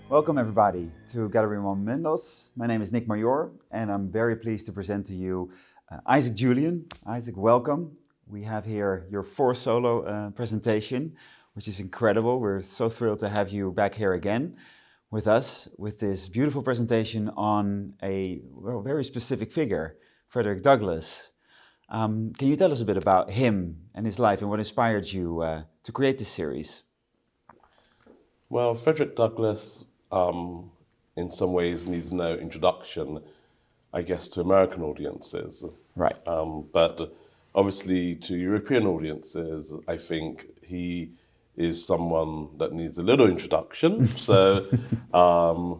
Welcome everybody to Galerie Ron Mandos. My name is Nick Major and I'm very pleased to present to you Isaac Julien. Isaac, welcome. We have here your fourth solo presentation, which is incredible. We're so thrilled to have you back here again with us with this beautiful presentation on a very specific figure, Frederick Douglass. Can you tell us a bit about him and his life and what inspired you to create this series? Well, Frederick Douglass, in some ways, needs no introduction, I guess, to American audiences. Right. But obviously, to European audiences, I think he is someone that needs a little introduction. So,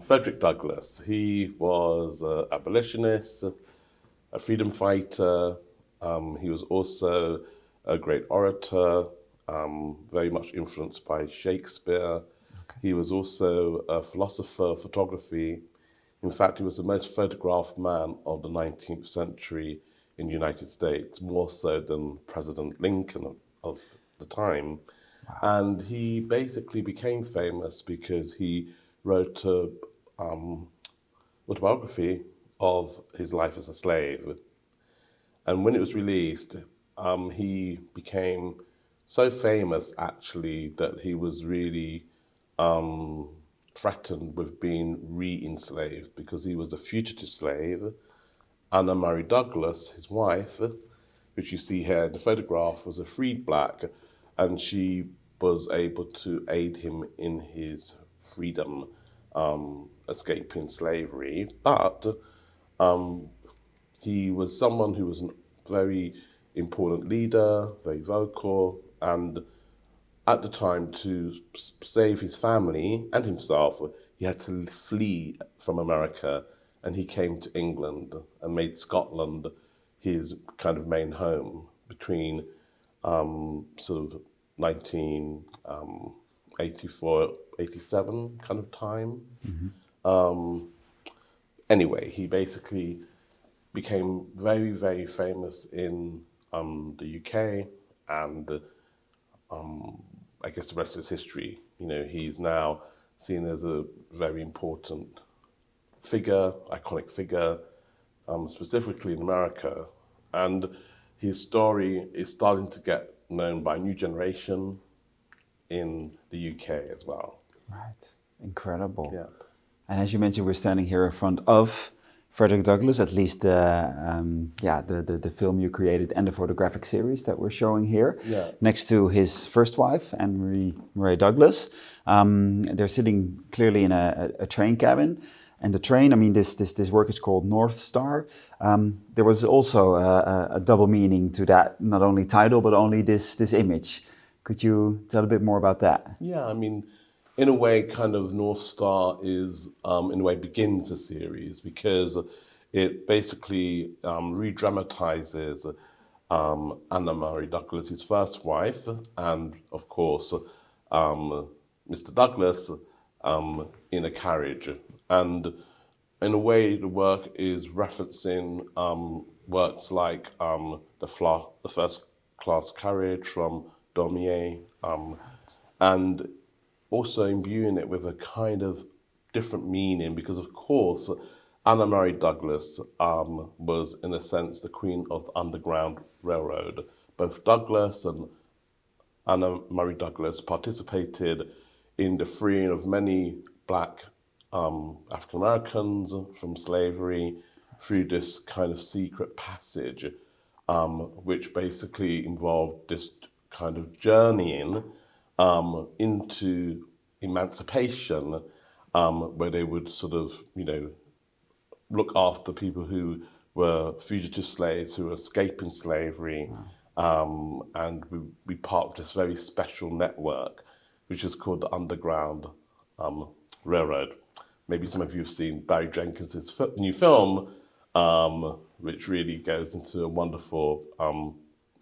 Frederick Douglass, he was an abolitionist, a freedom fighter. He was also a great orator, very much influenced by Shakespeare. He was also a philosopher of photography. In fact, he was the most photographed man of the 19th century in the United States, more so than President Lincoln of the time. Wow. And he basically became famous because he wrote an autobiography of his life as a slave. And when it was released, he became so famous, actually, that he was really threatened with being re-enslaved because he was a fugitive slave. Anna Mary Douglass, his wife, which you see here in the photograph, was a freed black, and she was able to aid him in his freedom, escaping slavery. But he was someone who was a very important leader, very vocal, and at the time, to save his family and himself, he had to flee from America, and he came to England and made Scotland his kind of main home between sort of 1984, 87 kind of time. Mm-hmm. Anyway, he basically became very, very famous in the UK, and I guess the rest is history. You know, he's now seen as a very important figure, iconic figure, specifically in America. And his story is starting to get known by a new generation in the UK as well. Right, incredible. Yeah. And as you mentioned, we're standing here in front of Frederick Douglass, at least the film you created and the photographic series that we're showing here, next to his first wife, Anne Marie Douglass. They're sitting clearly in a train cabin. And the train, I mean, this work is called North Star. There was also a double meaning to that, not only title, but only this image. Could you tell a bit more about that? Yeah, I mean, in a way, kind of North Star is, in a way, begins a series because it basically re-dramatizes Anna Marie Douglass, his first wife, and of course, Mr. Douglass in a carriage. And in a way, the work is referencing works like the First Class Carriage from Daumier, and also imbuing it with a kind of different meaning because, of course, Anna Marie Douglass was, in a sense, the queen of the Underground Railroad. Both Douglass and Anna Marie Douglass participated in the freeing of many black African Americans from slavery through this kind of secret passage, which basically involved this kind of journeying into emancipation, where they would sort of, look after people who were fugitive slaves, who were escaping slavery, and we part of this very special network, which is called the Underground Railroad. maybe some of you have seen Barry Jenkins's new film, which really goes into a wonderful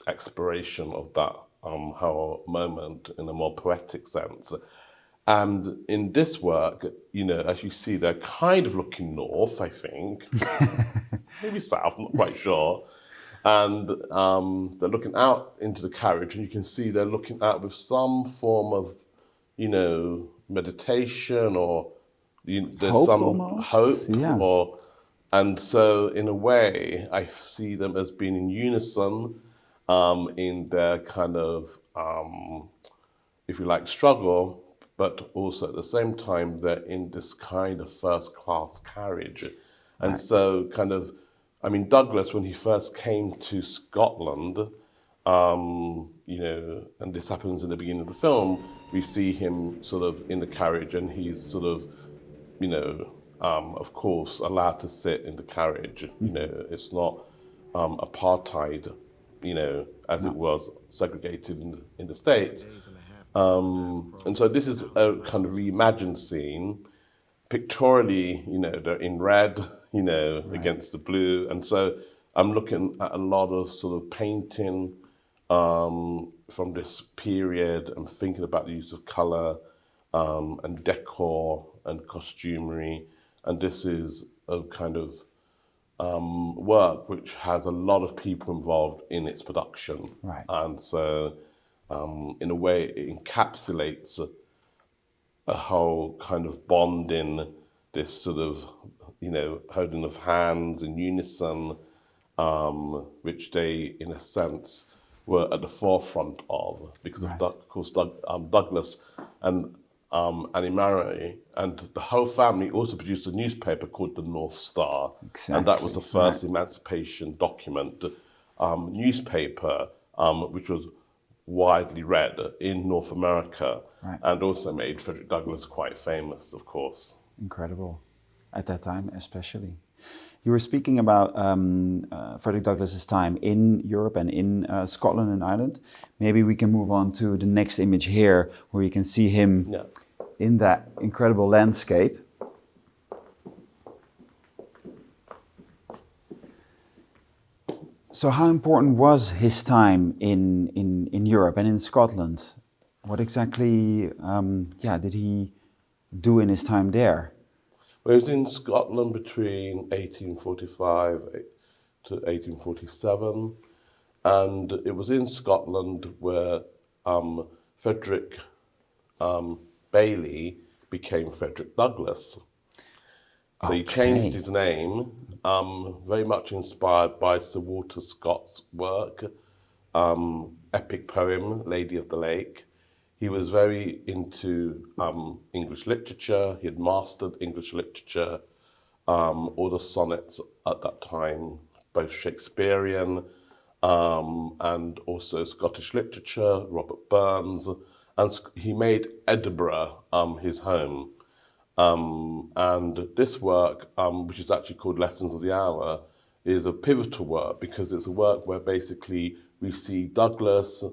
exploration of that whole moment in a more poetic sense. And in this work, you know, as you see, they're kind of looking north, I think, maybe south, I'm not quite sure. And they're looking out into the carriage, and you can see they're looking out with some form of, you know, meditation, or there's Hope some almost. hope, Yeah. and so in a way, I see them as being in unison in their kind of, if you like, struggle, but also at the same time, they're in this kind of first-class carriage. And so kind of, I mean, Douglas, when he first came to Scotland, you know, and this happens in the beginning of the film, we see him sort of in the carriage, and he's sort of, you know, of course, allowed to sit in the carriage. You know, it's not apartheid, you know, as it was segregated in the States. And so this is a kind of reimagined scene. Pictorially, you know, they're in red, you know, against the blue. And so I'm looking at a lot of sort of painting from this period. I'm thinking about the use of color and decor and costumery. And this is a kind of work which has a lot of people involved in its production. Right. And so in a way, it encapsulates a whole kind of bond in this sort of, you know, holding of hands in unison, which they, in a sense, were at the forefront of, because of course, Douglas and Annie Murray and the whole family also produced a newspaper called the North Star. Exactly. And that was the first emancipation document newspaper, which was widely read in North America, and also made Frederick Douglass quite famous, of course. Incredible, at that time especially. You were speaking about Frederick Douglass's time in Europe and in Scotland and Ireland. Maybe we can move on to the next image here, where you can see him in that incredible landscape. So how important was his time in Europe and in Scotland? What exactly did he do in his time there? Well, he was in Scotland between 1845 to 1847, and it was in Scotland where Frederick Bailey became Frederick Douglass. So he changed his name, very much inspired by Sir Walter Scott's work, epic poem, Lady of the Lake. He was very into English literature. He had mastered English literature, all the sonnets at that time, both Shakespearean and also Scottish literature, Robert Burns. And he made Edinburgh his home. And this work, which is actually called Lessons of the Hour, is a pivotal work because it's a work where basically we see Douglas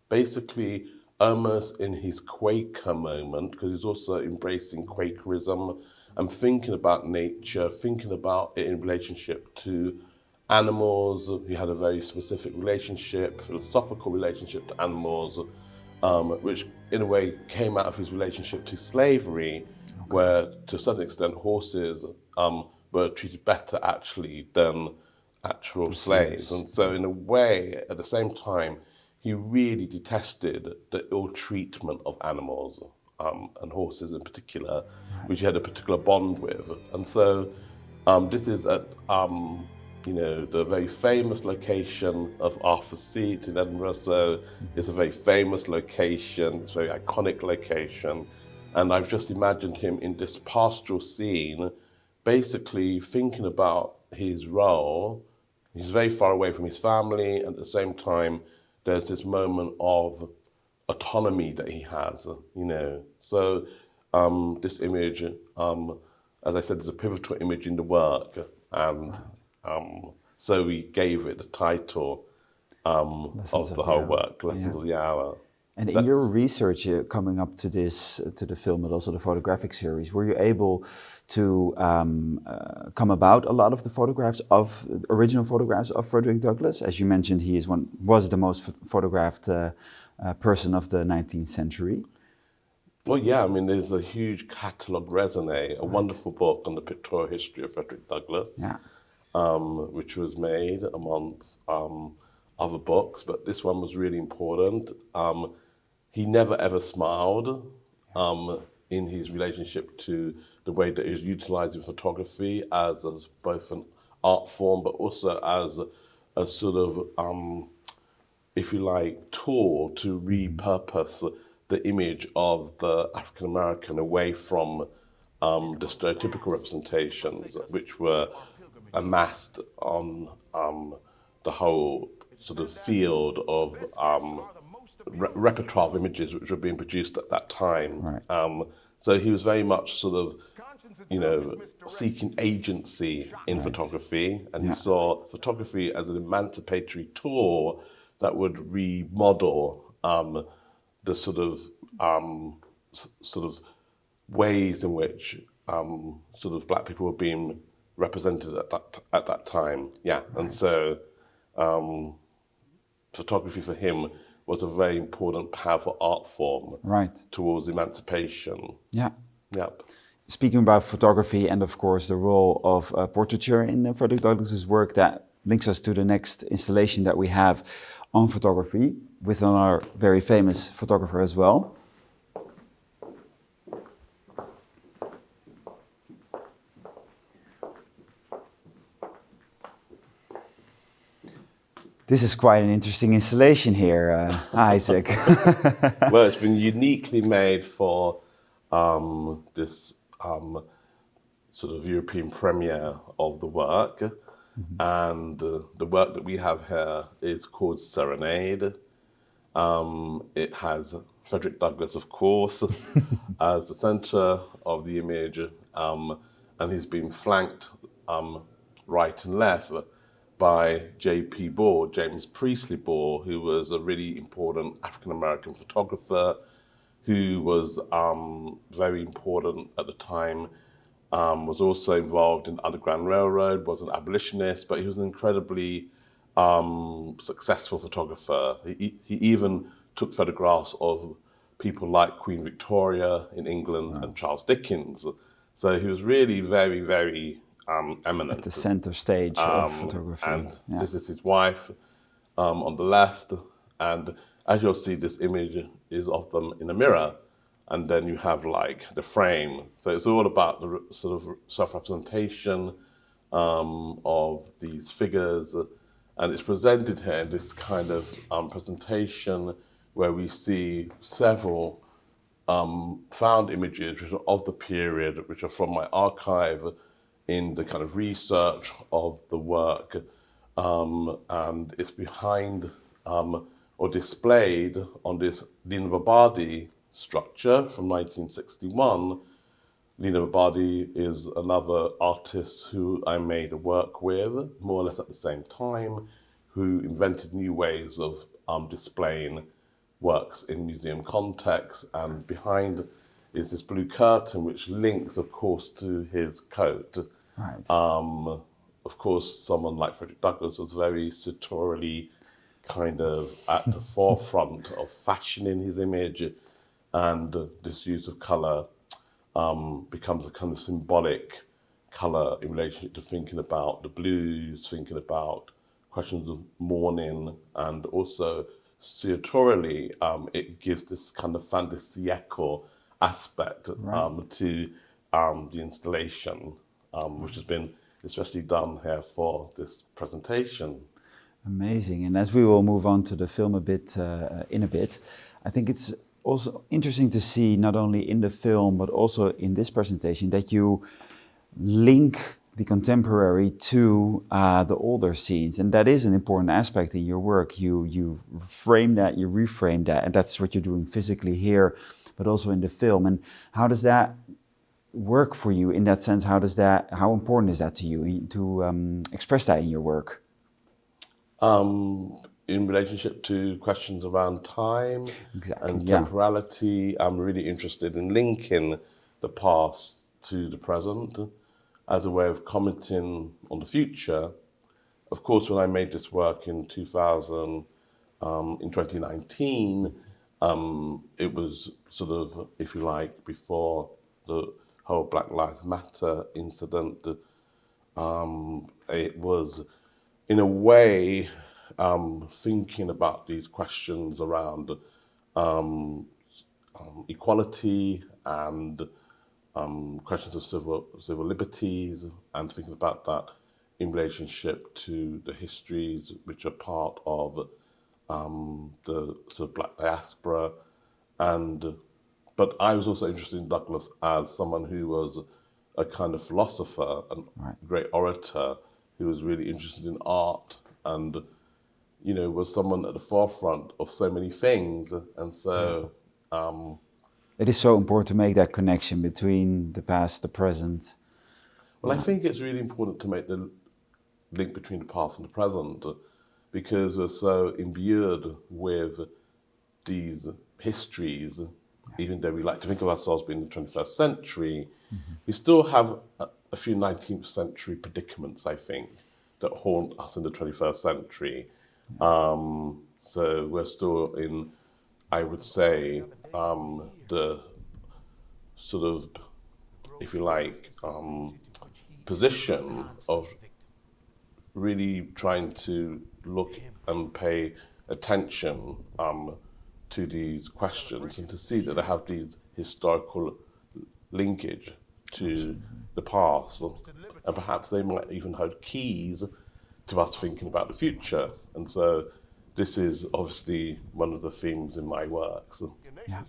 basically almost in his Quaker moment, because he's also embracing Quakerism and thinking about nature, thinking about it in relationship to animals. He had a very specific relationship, philosophical relationship to animals, which in a way came out of his relationship to slavery, where to a certain extent horses were treated better actually than actual slaves. And so in a way, at the same time, he really detested the ill treatment of animals, and horses in particular, which he had a particular bond with. And so this is at you know, the very famous location of Arthur's Seat in Edinburgh. So it's a very famous location, it's a very iconic location. And I've just imagined him in this pastoral scene, basically thinking about his role. He's very far away from his family, and at the same time, there's this moment of autonomy that he has, you know. So this image, as I said, is a pivotal image in the work. And so we gave it the title of the whole work, Lessons of the Hour. And in your research coming up to this, to the film, but also the photographic series, were you able to come about a lot of the original photographs of Frederick Douglass? As you mentioned, he was the most photographed person of the 19th century. Well, yeah, I mean, there's a huge catalogue raisonné, a wonderful book on the pictorial history of Frederick Douglass, which was made amongst other books, but this one was really important. He never ever smiled in his relationship to the way that he was utilizing photography as both an art form, but also as a sort of, if you like, tool to repurpose the image of the African American away from the stereotypical representations which were amassed on the whole sort of field of repertoire of images which were being produced at that time. Right. So he was very much sort of, seeking agency in photography, and he saw photography as an emancipatory tool that would remodel the sort of ways in which sort of black people were being represented at that time. Yeah, and so photography for him was a very important, powerful art form towards emancipation. Yeah. Yeah. Speaking about photography and, of course, the role of portraiture in Frederick Douglass's work, that links us to the next installation that we have on photography with our very famous photographer as well. This is quite an interesting installation here, Isaac. Well, it's been uniquely made for this sort of European premiere of the work. And the work that we have here is called Serenade. It has Frederick Douglass, of course, as the center of the image, and he's been flanked right and left by J.P. Ball, James Priestley Ball, who was a really important African-American photographer who was very important at the time, was also involved in the Underground Railroad, was an abolitionist, but he was an incredibly successful photographer. He even took photographs of people like Queen Victoria in England and Charles Dickens. So he was really very, very eminent. At the center stage of photography. And this is his wife on the left. And as you'll see, this image is of them in a mirror. And then you have like the frame. So it's all about the sort of self-representation of these figures. And it's presented here in this kind of presentation where we see several found images which are of the period, which are from my archive in the kind of research of the work. And it's behind or displayed on this Lina Babadi structure from 1961. Lina Babadi is another artist who I made a work with, more or less at the same time, who invented new ways of displaying works in museum context. And behind is this blue curtain, which links, of course, to his coat. Right. Of course, someone like Frederick Douglass was very sartorially kind of at the forefront of fashioning his image, and this use of colour becomes a kind of symbolic colour in relation to thinking about the blues, thinking about questions of mourning, and also sartorially it gives this kind of fin de siècle aspect to the installation, which has been especially done here for this presentation. Amazing. And as we will move on to the film in a bit, I think it's also interesting to see, not only in the film but also in this presentation, that you link the contemporary to the older scenes, and that is an important aspect in your work. You frame that, you reframe that, and that's what you're doing physically here, but also in the film. And how does that work for you in that sense? How important is that to you to express that in your work? in relationship to questions around time Exactly, and yeah. temporality. I'm really interested in linking the past to the present as a way of commenting on the future. Of course, when I made this work in 2019, it was sort of, if you like, before the whole Black Lives Matter incident. It was, in a way, thinking about these questions around equality and questions of civil liberties, and thinking about that in relationship to the histories which are part of the sort of Black diaspora. But I was also interested in Douglas as someone who was a kind of philosopher and great orator who was really interested in art and, you know, was someone at the forefront of so many things. And so it is so important to make that connection between the past, the present. well, I think it's really important to make the link between the past and the present because we're so imbued with these histories, even though we like to think of ourselves being in the 21st century, we still have a few 19th century predicaments, I think, that haunt us in the 21st century. So we're still in, I would say, the sort of, if you like, position of really trying to look and pay attention to these questions and to see that they have these historical linkage to the past, and perhaps they might even hold keys to us thinking about the future. And so this is obviously one of the themes in my works. Yeah.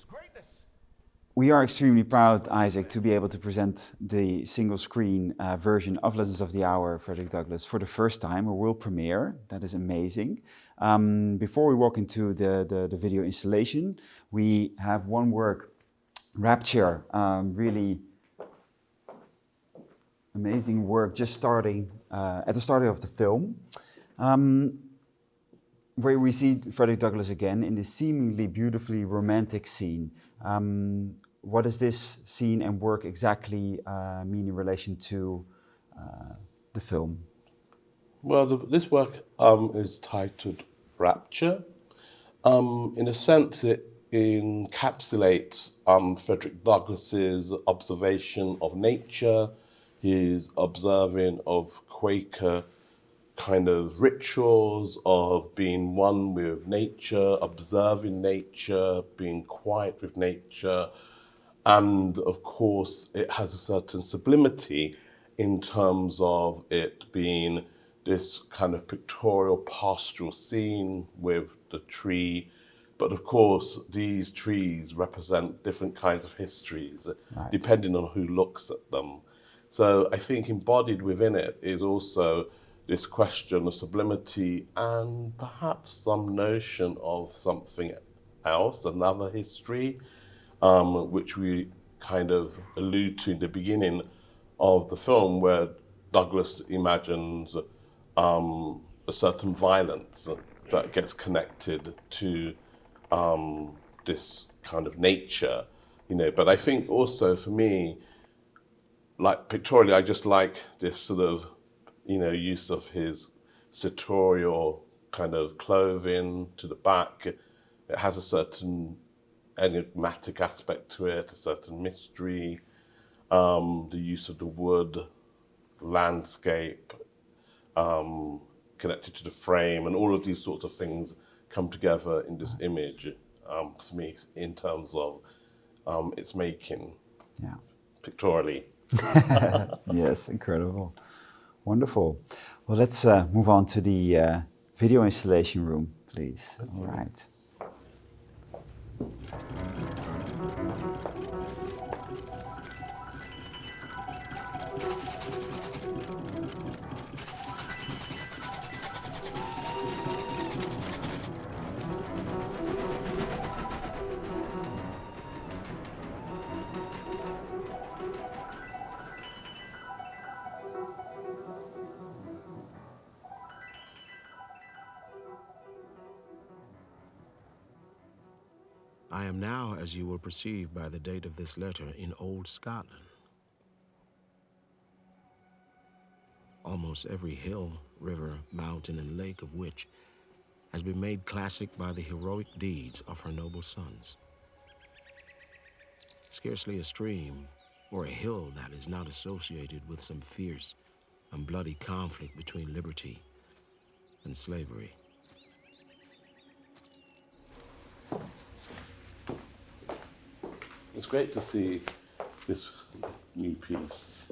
We are extremely proud, Isaac, to be able to present the single-screen version of Legends of the Hour, Frederick Douglass, for the first time, a world premiere. That is amazing. Before we walk into the video installation, we have one work, Rapture, really amazing work, just starting at the start of the film, where we see Frederick Douglass again in this seemingly beautifully romantic scene. What does this scene and work exactly mean in relation to the film? Well, this work is titled Rapture. In a sense, it encapsulates Frederick Douglass's observation of nature, his observing of Quaker kind of rituals of being one with nature, observing nature, being quiet with nature. And of course, it has a certain sublimity in terms of it being this kind of pictorial pastoral scene with the tree. But of course, these trees represent different kinds of histories, depending on who looks at them. So I think embodied within it is also this question of sublimity and perhaps some notion of something else, another history, which we kind of allude to in the beginning of the film, where Douglas imagines a certain violence that gets connected to this kind of nature, you know. But I think also for me, like pictorially, I just like this sort of, you know, use of his sartorial kind of clothing to the back. It has a certain enigmatic aspect to it, a certain mystery, the use of the wood, landscape, connected to the frame, and all of these sorts of things come together in this image for me in terms of its making pictorially. Yes, incredible. Wonderful. Well, let's move on to the video installation room, please. All right. I am now, as you will perceive by the date of this letter, in old Scotland. Almost every hill, river, mountain, and lake of which has been made classic by the heroic deeds of her noble sons. Scarcely a stream or a hill that is not associated with some fierce and bloody conflict between liberty and slavery. It's great to see this new piece,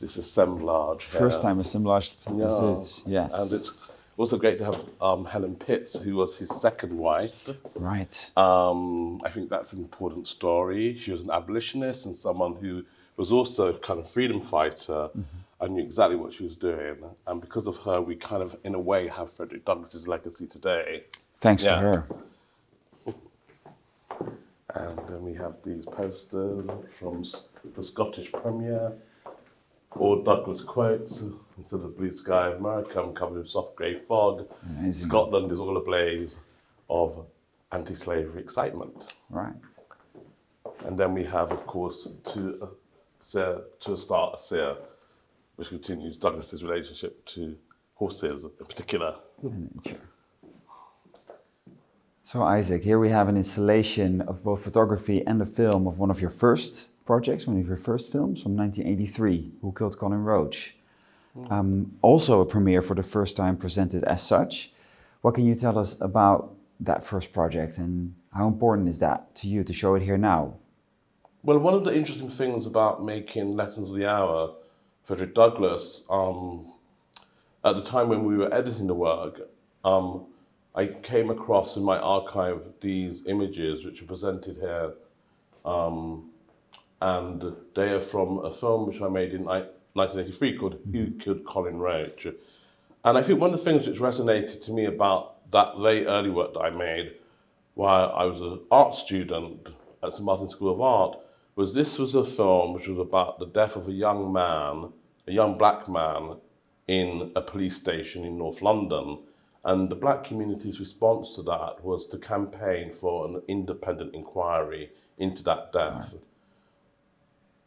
this assemblage. First time assemblage is this, yes. And it's also great to have Helen Pitts, who was his second wife. Right. I think that's an important story. She was an abolitionist and someone who was also a kind of freedom fighter and knew exactly what she was doing. And because of her, we kind of, in a way, have Frederick Douglass's legacy today. Thanks to her. And then we have these posters from the Scottish Premier, all Douglas quotes. Instead of blue sky of America, I'm covered with soft grey fog. Amazing. Scotland is all ablaze of anti-slavery excitement. Right. And then we have, of course, to start a seer, which continues Douglas's relationship to horses in particular. Sure. So Isaac, here we have an installation of both photography and a film of one of your first projects, one of your first films from 1983, Who Killed Colin Roach. Also a premiere for the first time presented as such. What can you tell us about that first project and how important is that to you to show it here now? Well, one of the interesting things about making Lessons of the Hour, Frederick Douglass, at the time when we were editing the work, I came across in my archive these images which are presented here, and they are from a film which I made in 1983 called Who Killed Colin Roach. And I think one of the things which resonated to me about that very early work that I made while I was an art student at St Martin's School of Art was this was a film which was about the death of a young man, a young black man, in a police station in North London. And the black community's response to that was to campaign for an independent inquiry into that death. Right.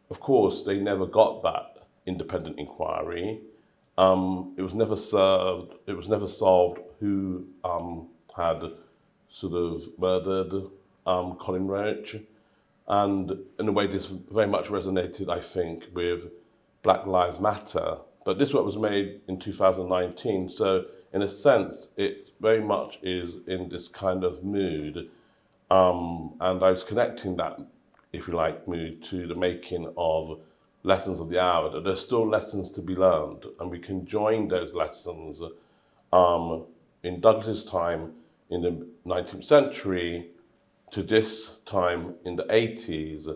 Of course, they never got that independent inquiry. It was never solved who had sort of murdered Colin Roach. And in a way, this very much resonated, I think, with Black Lives Matter. But this work was made in 2019, so in a sense, it very much is in this kind of mood. And I was connecting that, if you like, mood to the making of Lessons of the Hour, that there's still lessons to be learned. And we can join those lessons in Douglas's time in the 19th century to this time in the 80s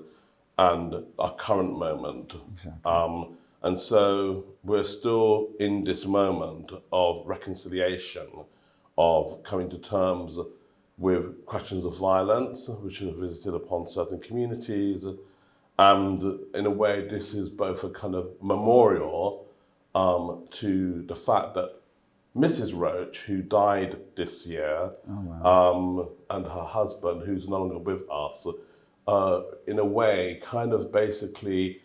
and our current moment. Exactly. And so we're still in this moment of reconciliation, of coming to terms with questions of violence, which have visited upon certain communities. And in a way, this is both a kind of memorial to the fact that Mrs. Roach, who died this year, and her husband, who's no longer with us, in a way, kind of basically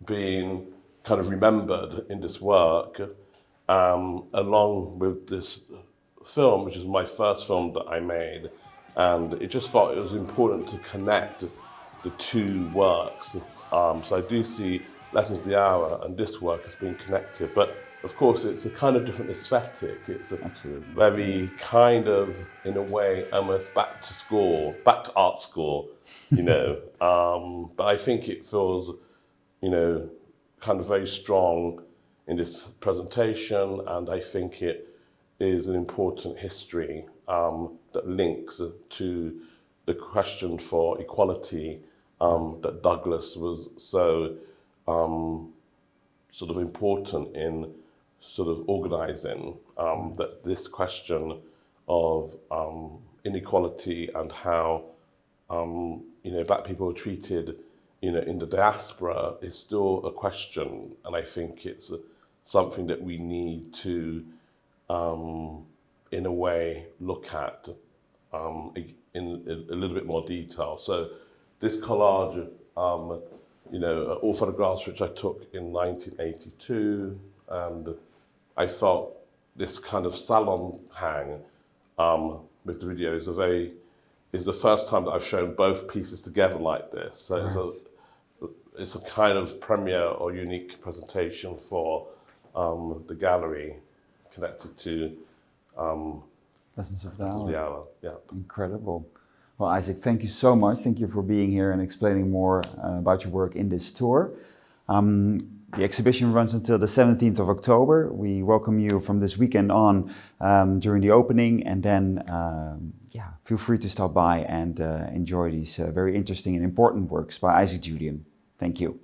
being kind of remembered in this work, along with this film, which is my first film that I made. And it just felt it was important to connect the two works. So I do see Lessons of the Hour and this work as being connected. But of course, it's a kind of different aesthetic. It's a very kind of, in a way, almost back to school, back to art school, you know. But I think it feels, you know, kind of very strong in this presentation, and I think it is an important history that links to the question for equality that Douglas was so sort of important in sort of organizing, that this question of inequality and how you know, black people are treated, you know, in the diaspora is still a question, and I think it's something that we need to, in a way, look at in a little bit more detail. So this collage, all photographs which I took in 1982, and I felt this kind of salon hang with the video is the first time that I've shown both pieces together like this. So it's a kind of premiere or unique presentation for the gallery connected to Lessons of the Hour. The Hour. Yeah. Incredible. Well, Isaac, thank you so much. Thank you for being here and explaining more about your work in this tour. The exhibition runs until the 17th of October. We welcome you from this weekend on during the opening, and then feel free to stop by and enjoy these very interesting and important works by Isaac Julien. Thank you.